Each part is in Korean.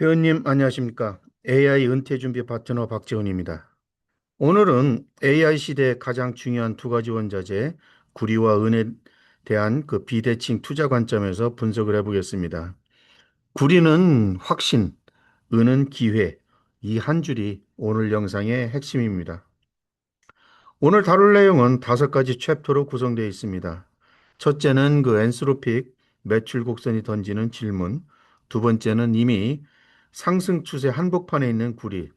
회원님 안녕하십니까? AI 은퇴 준비 파트너 박재훈입니다. 오늘은 AI 시대의 가장 중요한 두 가지 원자재, 구리와 은에 대한 비대칭 투자 관점에서 분석을 해보겠습니다. 구리는 확신, 은은 기회, 이 한 줄이 오늘 영상의 핵심입니다. 오늘 다룰 내용은 다섯 가지 챕터로 구성되어 있습니다. 첫째는 엔스로픽 매출 곡선이 던지는 질문, 두 번째는 이미 상승 추세 한복판에 있는 구리,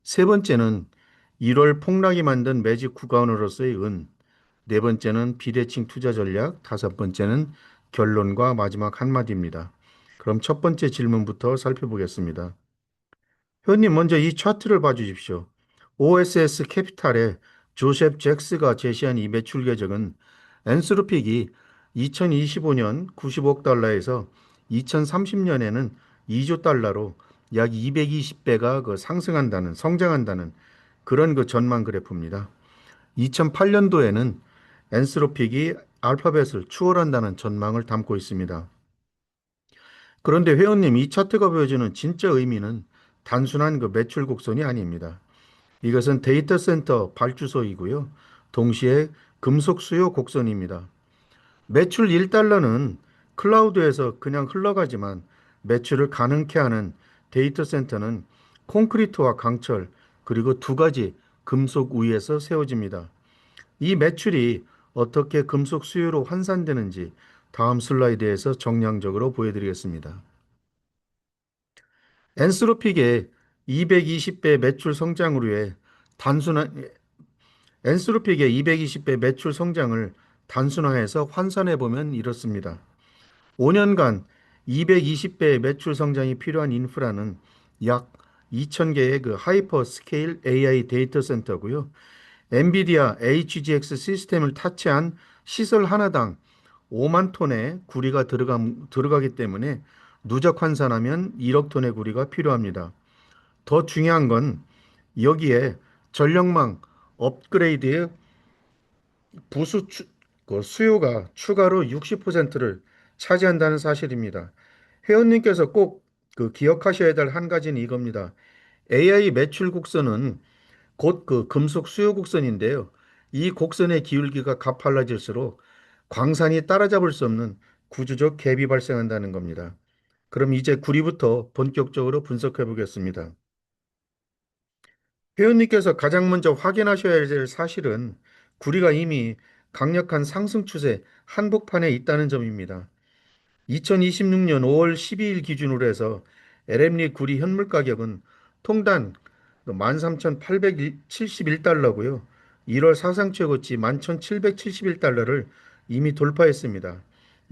세 번째는 1월 폭락이 만든 매직 구간으로서의 은, 네 번째는 비대칭 투자 전략, 다섯 번째는 결론과 마지막 한마디입니다. 그럼 첫 번째 질문부터 살펴보겠습니다. 회원님 먼저 이 차트를 봐주십시오. OSS 캐피탈의 조셉 잭스가 제시한 이 매출 궤적은 엔스로픽이 2025년 90억 달러에서 2030년에는 2조 달러로 약 220배가 상승한다는, 성장한다는 그런 전망 그래프입니다. 2008년도에는 엔스로픽이 알파벳을 추월한다는 전망을 담고 있습니다. 그런데 회원님, 이 차트가 보여주는 진짜 의미는 단순한 매출 곡선이 아닙니다. 이것은 데이터 센터 발주소이고요. 동시에 금속 수요 곡선입니다. 매출 1달러는 클라우드에서 그냥 흘러가지만 매출을 가능케 하는 데이터 센터는 콘크리트와 강철 그리고 두 가지 금속 위에서 세워집니다. 이 매출이 어떻게 금속 수요로 환산되는지 다음 슬라이드에서 정량적으로 보여드리겠습니다. 엔스로픽의 220배 매출 성장으로의 단순한 엔스로픽의 220배 매출 성장을 단순화해서 환산해 보면 이렇습니다. 5년간 220배의 매출 성장이 필요한 인프라는 약 2,000개의 하이퍼 스케일 AI 데이터 센터고요. 엔비디아 HGX 시스템을 타치한 시설 하나당 5만 톤의 구리가 들어가기 때문에 누적 환산하면 1억 톤의 구리가 필요합니다. 더 중요한 건 여기에 전력망 업그레이드의 부수 수요가 추가로 60%를 차지한다는 사실입니다. 회원님께서 꼭 기억하셔야 될 한 가지는 이겁니다. AI 매출 곡선은 곧 금속 수요 곡선인데요. 이 곡선의 기울기가 가팔라질수록 광산이 따라잡을 수 없는 구조적 갭이 발생한다는 겁니다. 그럼 이제 구리부터 본격적으로 분석해 보겠습니다. 회원님께서 가장 먼저 확인하셔야 될 사실은 구리가 이미 강력한 상승 추세 한복판에 있다는 점입니다. 2026년 5월 12일 기준으로 해서 LM리 구리 현물 가격은 통단 13,871달러고요. 1월 사상 최고치 11,771달러를 이미 돌파했습니다.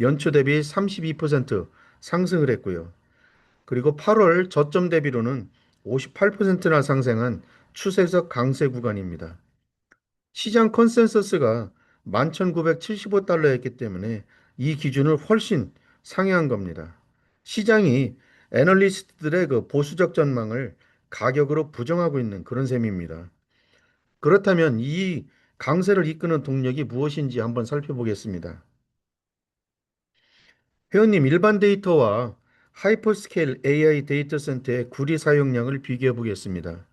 연초 대비 32% 상승을 했고요. 그리고 8월 저점 대비로는 58%나 상승한 추세적 강세 구간입니다. 시장 컨센서스가 11,975달러였기 때문에 이 기준을 훨씬 상회한 겁니다. 시장이 애널리스트들의 보수적 전망을 가격으로 부정하고 있는 그런 셈입니다. 그렇다면 이 강세를 이끄는 동력이 무엇인지 한번 살펴보겠습니다. 회원님, 일반 데이터와 하이퍼스케일 AI 데이터 센터의 구리 사용량을 비교해 보겠습니다.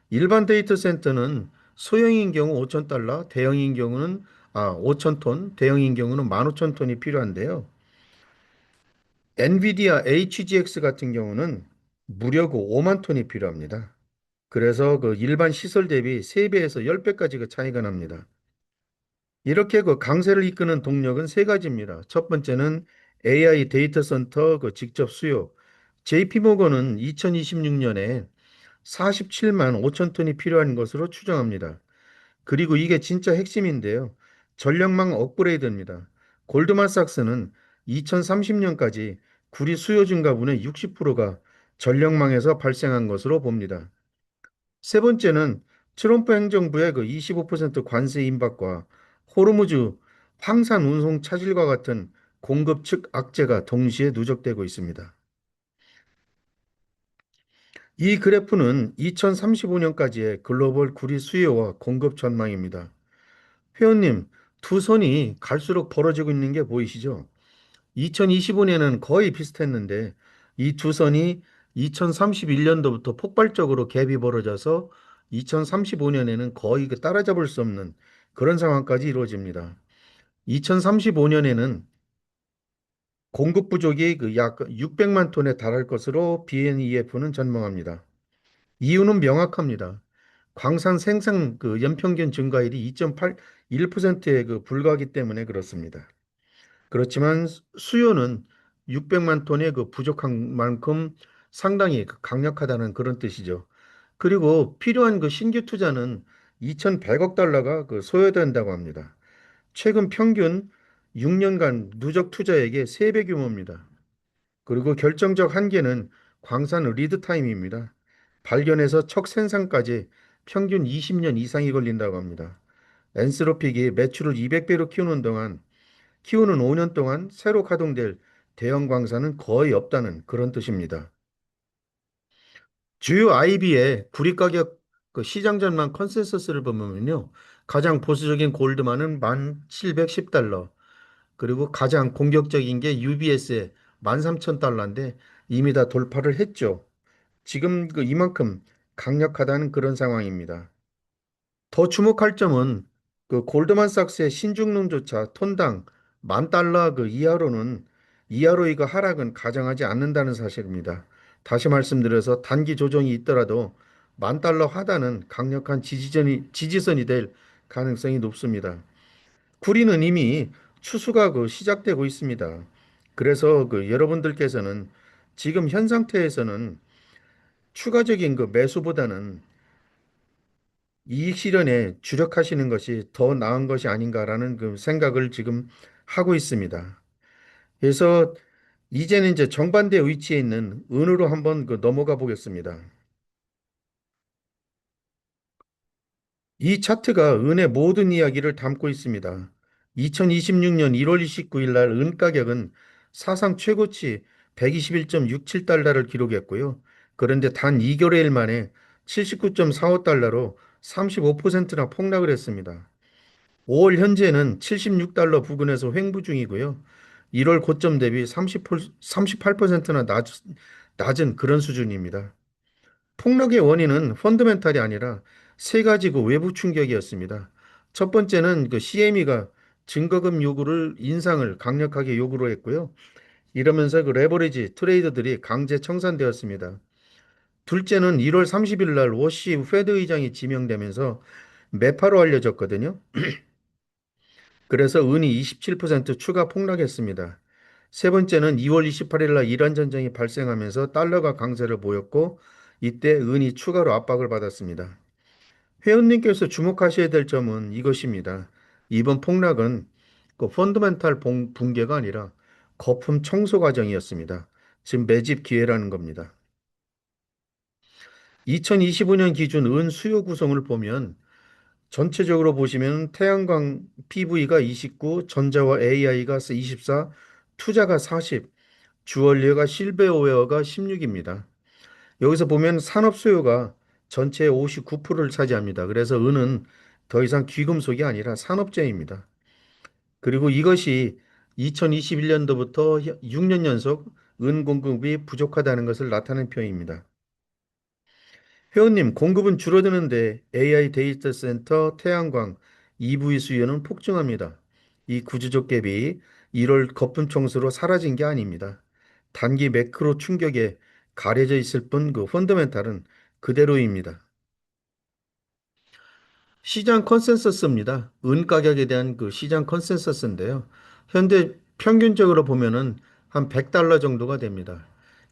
일반 데이터 센터는 소형인 경우 5,000달러, 대형인 경우는 5,000톤, 대형인 경우는 15,000톤이 필요한데요. 엔비디아 HGX 같은 경우는 무려 5만 톤이 필요합니다. 그래서 일반 시설 대비 3배에서 10배까지 차이가 납니다. 이렇게 강세를 이끄는 동력은 세 가지입니다. 첫 번째는 AI 데이터 센터 직접 수요. JP모건은 2026년에 47만 5천 톤이 필요한 것으로 추정합니다. 그리고 이게 진짜 핵심인데요. 전력망 업그레이드입니다. 골드만삭스는 2030년까지 구리 수요 증가분의 60%가 전력망에서 발생한 것으로 봅니다. 세 번째는 트럼프 행정부의 25% 관세 임박과 호르무즈 황산 운송 차질과 같은 공급 측 악재가 동시에 누적되고 있습니다. 이 그래프는 2035년까지의 글로벌 구리 수요와 공급 전망입니다. 회원님, 두 선이 갈수록 벌어지고 있는 게 보이시죠? 2025년은 거의 비슷했는데 이 두 선이 2031년도부터 폭발적으로 갭이 벌어져서 2035년에는 거의 그 따라잡을 수 없는 그런 상황까지 이루어집니다. 2035년에는 공급 부족이 그 약 600만 톤에 달할 것으로 BNEF는 전망합니다. 이유는 명확합니다. 광산 생산 그 연평균 증가율이 2.81%에 그 불과하기 때문에 그렇습니다. 그렇지만 수요는 600만 톤의 그 부족한 만큼 상당히 그 강력하다는 그런 뜻이죠. 그리고 필요한 그 신규 투자는 2,100억 달러가 그 소요된다고 합니다. 최근 평균 6년간 누적 투자액의 3배 규모입니다. 그리고 결정적 한계는 광산 리드 타임입니다. 발견에서 척 생산까지 평균 20년 이상이 걸린다고 합니다. 엔스로픽이 매출을 200배로 키우는 5년 동안 새로 가동될 대형 광산은 거의 없다는 그런 뜻입니다. 주요 IB의 구리 가격 그 시장 전망 컨센서스를 보면요. 가장 보수적인 골드만은 1,710달러, 그리고 가장 공격적인 게 UBS의 13,000달러인데 이미 다 돌파를 했죠. 지금 그 이만큼 강력하다는 그런 상황입니다. 더 주목할 점은 그 골드만삭스의 신중론조차 톤당 10,000달러 그 이하로 이거 하락은 가정하지 않는다는 사실입니다. 다시 말씀드려서 단기 조정이 있더라도 10,000달러 하단은 강력한 지지선이 될 가능성이 높습니다. 구리는 이미 추수가 그 시작되고 있습니다. 그래서 그 여러분들께서는 지금 현 상태에서는 추가적인 그 매수보다는 이익 실현에 주력하시는 것이 더 나은 것이 아닌가라는 그 생각을 지금 하고 있습니다. 그래서 이제는 이제 정반대 위치에 있는 은으로 한번 그 넘어가 보겠습니다. 이 차트가 은의 모든 이야기를 담고 있습니다. 2026년 1월 29일 날 은 가격은 사상 최고치 121.67달러를 기록했고요. 그런데 단 2개월 만에 79.45달러로 35%나 폭락을 했습니다. 5월 현재는 76달러 부근에서 횡보 중이고요. 1월 고점 대비 38%나 낮은 그런 수준입니다. 폭락의 원인은 펀더멘탈이 아니라 세 가지 그 외부 충격이었습니다. 첫 번째는 그 CME가 증거금 요구를 인상을 강력하게 요구를 했고요. 이러면서 그 레버리지 트레이더들이 강제 청산되었습니다. 둘째는 1월 30일 날 워시 페드 의장이 지명되면서 매파로 알려졌거든요. 그래서 은이 27% 추가 폭락했습니다. 세 번째는 2월 28일 날 이란 전쟁이 발생하면서 달러가 강세를 보였고 이때 은이 추가로 압박을 받았습니다. 회원님께서 주목하셔야 될 점은 이것입니다. 이번 폭락은 그 펀더멘탈 붕괴가 아니라 거품 청소 과정이었습니다. 지금 매집 기회라는 겁니다. 2025년 기준 은 수요 구성을 보면 전체적으로 보시면 태양광 PV가 29, 전자와 AI가 24, 투자가 40, 주얼리가 실베어웨어가 16입니다. 여기서 보면 산업 수요가 전체의 59%를 차지합니다. 그래서 은은 더 이상 귀금속이 아니라 산업재입니다. 그리고 이것이 2021년도부터 6년 연속 은 공급이 부족하다는 것을 나타낸 표현입니다. 회원님, 공급은 줄어드는데 AI 데이터 센터, 태양광, EV 수요는 폭증합니다. 이 구조적 갭이 1월 거품 청수로 사라진 게 아닙니다. 단기 매크로 충격에 가려져 있을 뿐 그 펀더멘탈은 그대로입니다. 시장 컨센서스입니다. 은 가격에 대한 그 시장 컨센서스인데요. 현재 평균적으로 보면은 한 100달러 정도가 됩니다.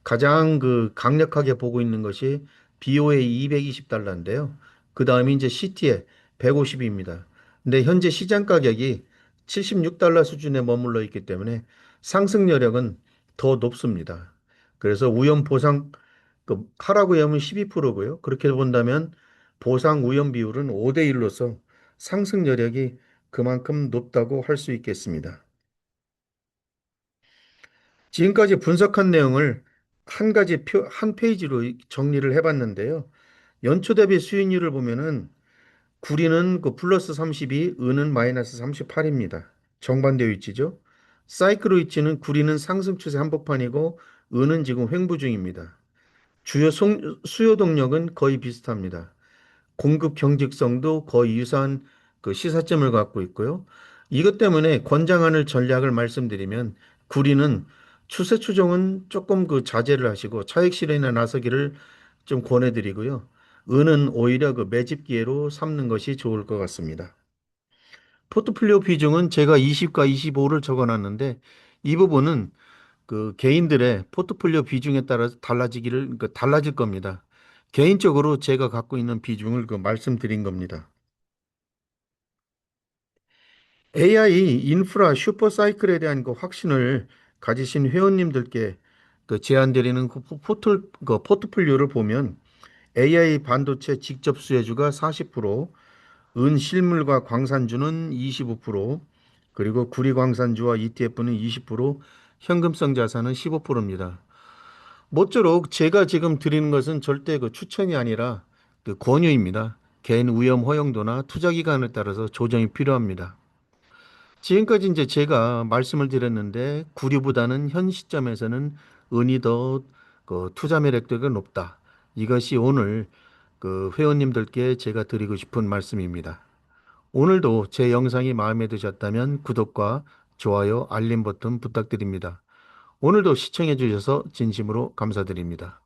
가장 그 강력하게 보고 있는 것이 BOA 220달러인데요. 그 다음에 이제 CT에 150입니다. 근데 현재 시장 가격이 76달러 수준에 머물러 있기 때문에 상승 여력은 더 높습니다. 그래서 우연 보상 그 하락 위험은 12%고요. 그렇게 본다면 보상 우연 비율은 5대 1로서 상승 여력이 그만큼 높다고 할 수 있겠습니다. 지금까지 분석한 내용을 한 페이지로 정리를 해봤는데요. 연초 대비 수익률을 보면은 구리는 그 플러스 32, 은은 마이너스 38입니다. 정반대 위치죠. 사이클 위치는 구리는 상승 추세 한복판이고 은은 지금 횡보 중입니다. 주요 수요 동력은 거의 비슷합니다. 공급 경직성도 거의 유사한 그 시사점을 갖고 있고요. 이것 때문에 권장하는 전략을 말씀드리면 구리는 추세 추종은 조금 그 자제를 하시고 차익 실현에 나서기를 좀 권해드리고요. 은은 오히려 그 매집 기회로 삼는 것이 좋을 것 같습니다. 포트폴리오 비중은 제가 20과 25를 적어놨는데 이 부분은 그 개인들의 포트폴리오 비중에 따라서 달라질 겁니다. 개인적으로 제가 갖고 있는 비중을 그 말씀드린 겁니다. AI 인프라 슈퍼 사이클에 대한 그 확신을 가지신 회원님들께 그 제안드리는 그 포트폴리오를 보면 AI 반도체 직접 수혜주가 40%, 은 실물과 광산주는 25%, 그리고 구리광산주와 ETF는 20%, 현금성 자산은 15%입니다. 모쪼록 제가 지금 드리는 것은 절대 그 추천이 아니라 그 권유입니다. 개인 위험 허용도나 투자 기간에 따라서 조정이 필요합니다. 지금까지 이제 제가 말씀을 드렸는데 구리보다는 현 시점에서는 은이 더그 투자 매력도가 높다. 이것이 오늘 그 회원님들께 제가 드리고 싶은 말씀입니다. 오늘도 제 영상이 마음에 드셨다면 구독과 좋아요, 알림 버튼 부탁드립니다. 오늘도 시청해 주셔서 진심으로 감사드립니다.